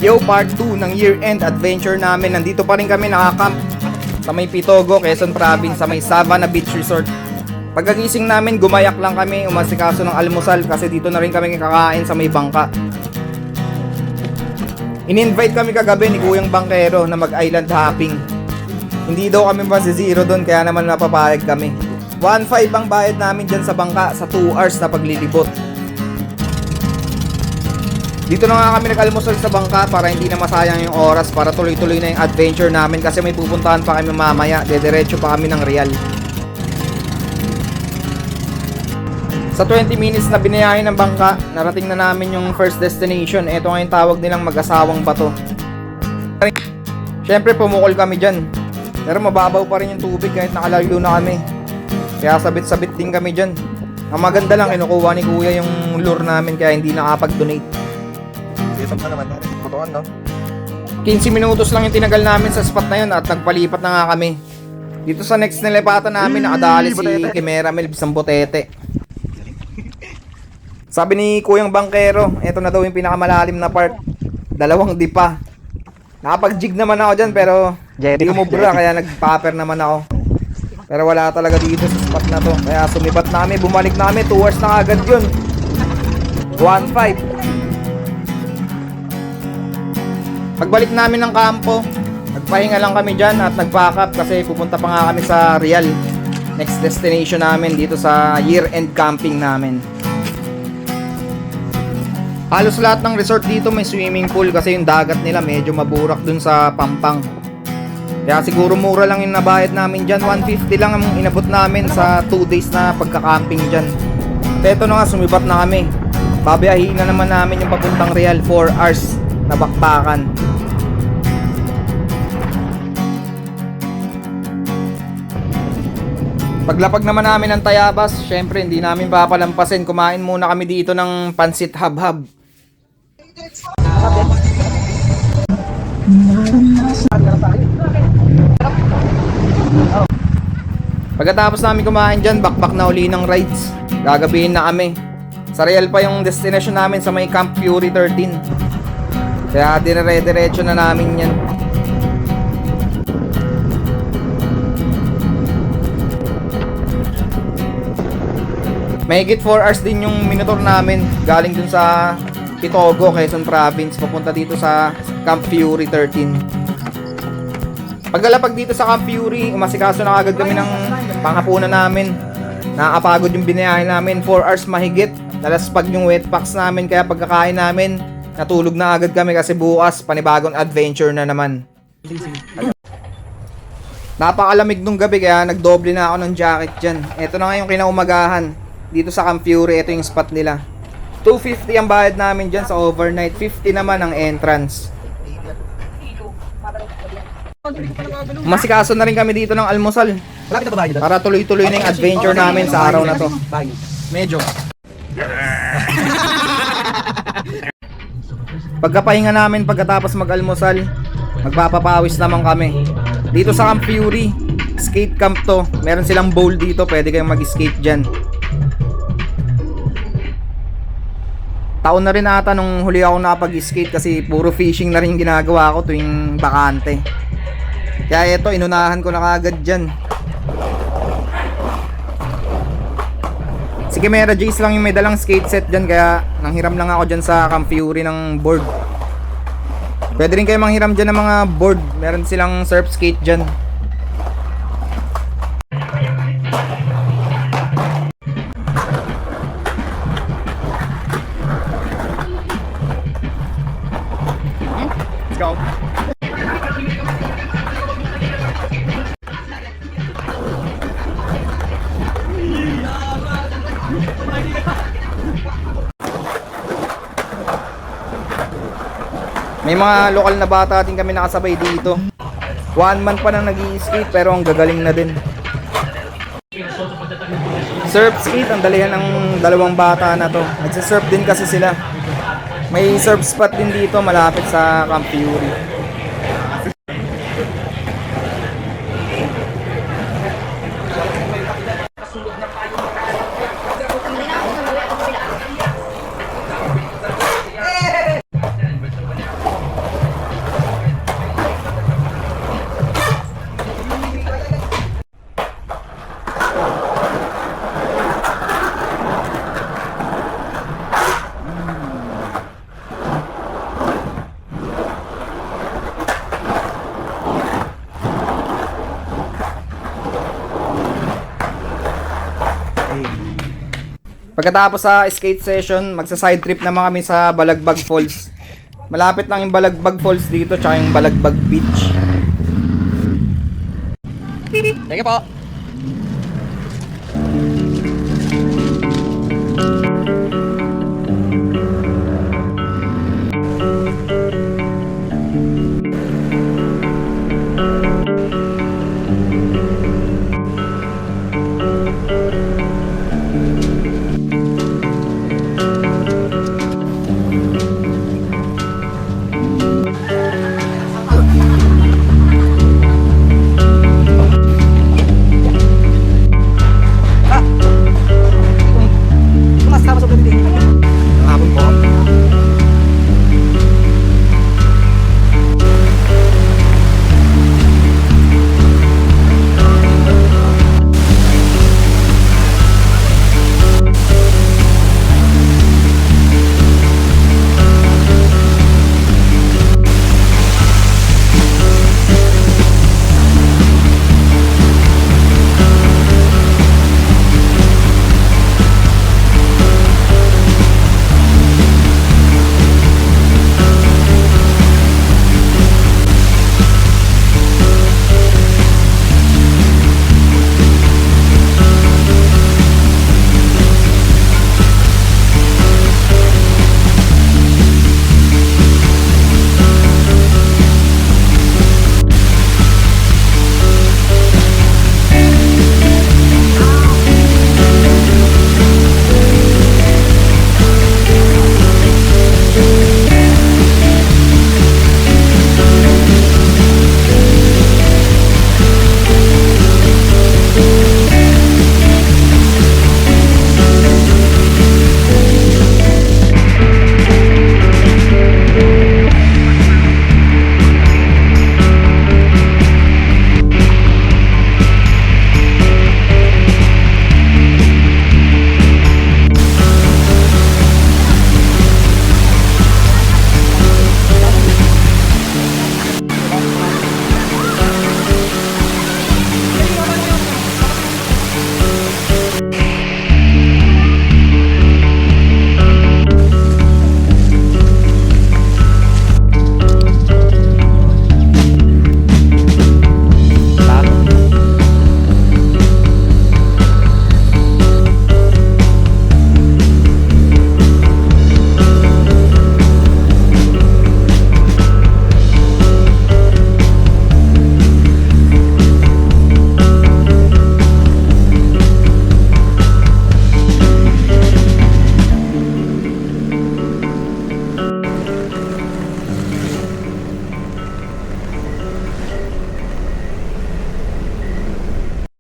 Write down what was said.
Yo, part 2 ng year-end adventure namin. Nandito pa rin kami nakakamp sa may Pitogo, Quezon Province, sa may Savannah Beach Resort. Pagkagising namin, gumayak lang kami, umasikaso ng almusal kasi dito na rin kami kakain sa may bangka. In-invite kami kagabi ni Kuyang Bangkero na mag-island hopping. Hindi daw kami zero doon kaya naman napapayag kami. 1.5 ang bayad namin dyan sa bangka sa 2 hours na paglilibot. Dito na nga kami nag-almusal sa bangka para hindi na masayang yung oras, para tuloy-tuloy na yung adventure namin kasi may pupuntahan pa kami mamaya. Dediretso pa kami ng Real. Sa 20 minutes na binayahe ng bangka, narating na namin yung first destination. Ito nga yung tawag nilang Mag-asawang Bato. Siyempre pumukol kami dyan, pero mababaw pa rin yung tubig kahit nakalayo na kami. Kaya sabit-sabit din kami dyan. Ang maganda lang, kinukuha ni Kuya yung lure namin kaya hindi nakapag-donate. Dito pa naman natin, putuan, no? 15 minutos lang yung tinagal namin sa spot na yun at nagpalipat na nga kami. Dito sa next nilipatan namin, nakadali si Kimera Melb Sambotete. Sabi ni Kuyang Bangkero, eto na daw yung pinakamalalim na part. 2 dipa. Nakapag-jig naman ako dyan pero hindi umubra kaya nag-popper naman ako. Pero wala talaga dito sa spot na to. Kaya sumibat namin, bumalik namin, 2 hours na agad yun. 1.5. Pagbalik namin ng kampo, nagpahinga lang kami dyan at nag-pack up kasi pupunta pa nga kami sa Real. Next destination namin dito sa year-end camping namin. Halos lahat ng resort dito may swimming pool kasi yung dagat nila medyo maburak dun sa Pampang. Kaya siguro mura lang yung nabayad namin dyan. 150 lang ang inabot namin sa 2 days na pagka-camping dyan. At eto na nga, sumibat na kami. Babiyahin na naman namin yung papuntang Real, 4 hours na bakbakan. Paglapag naman namin ng Tayabas, syempre hindi namin papalampasin. Kumain muna kami dito ng pansit habhab. Pagkatapos namin kumain dyan, bakbak na uli ng rides. Gagabihin na kami. Sa Real pa yung destination namin sa may Camp Fury 13. Kaya dire-diretso na namin yan. Mahigit 4 hours din yung minotor namin galing dun sa Pitogo, Quezon Province, papunta dito sa Camp Fury 13. Pagkalapag dito sa Camp Fury, umasikaso na agad kami ng panghapunan namin. Nakakapagod yung binayahe namin, 4 hours mahigit. Nalaspag yung wet packs namin kaya pagkakain namin, natulog na agad kami kasi bukas panibagong adventure na naman. Napakalamig nung gabi kaya nagdoble na ako ng jacket dyan. Ito na nga yung kinaumagahan. Dito sa Camp Fury, ito yung spot nila. 250 ang bayad namin dyan sa overnight, 50 naman ang entrance. Masikaso na rin kami dito ng almusal para tuloy-tuloy na yung adventure namin sa araw na to. Medyo pagkapahinga namin pagkatapos mag-almusal, magpapapawis naman kami. Dito sa Camp Fury, skate camp to. Meron silang bowl dito, pwede kayong mag-skate dyan. Taon na rin ata nung huli ako nakapag-skate kasi puro fishing na rin ginagawa ko tuwing bakante. Kaya ito, inunahan ko na kagad dyan. Si Kimera Jace lang yung may dalang skate set dyan kaya nanghiram lang ako dyan sa Camp Fury ng board. Pwede rin kayo manghiram dyan ng mga board. Meron silang surf skate dyan. Let's go. May mga lokal na bata din kami nakasabay dito. 1 month pa nang nag-i-skate pero ang gagaling na din. Surf skate, ang dalihan ng 2 bata na to. Nagsisurf din kasi sila. May surf spot din dito malapit sa Camp Fury. Pagkatapos sa skate session, magsa-side trip naman kami sa Balagbag Falls. Malapit lang yung Balagbag Falls dito, tsaka yung Balagbag Beach. Thank you po.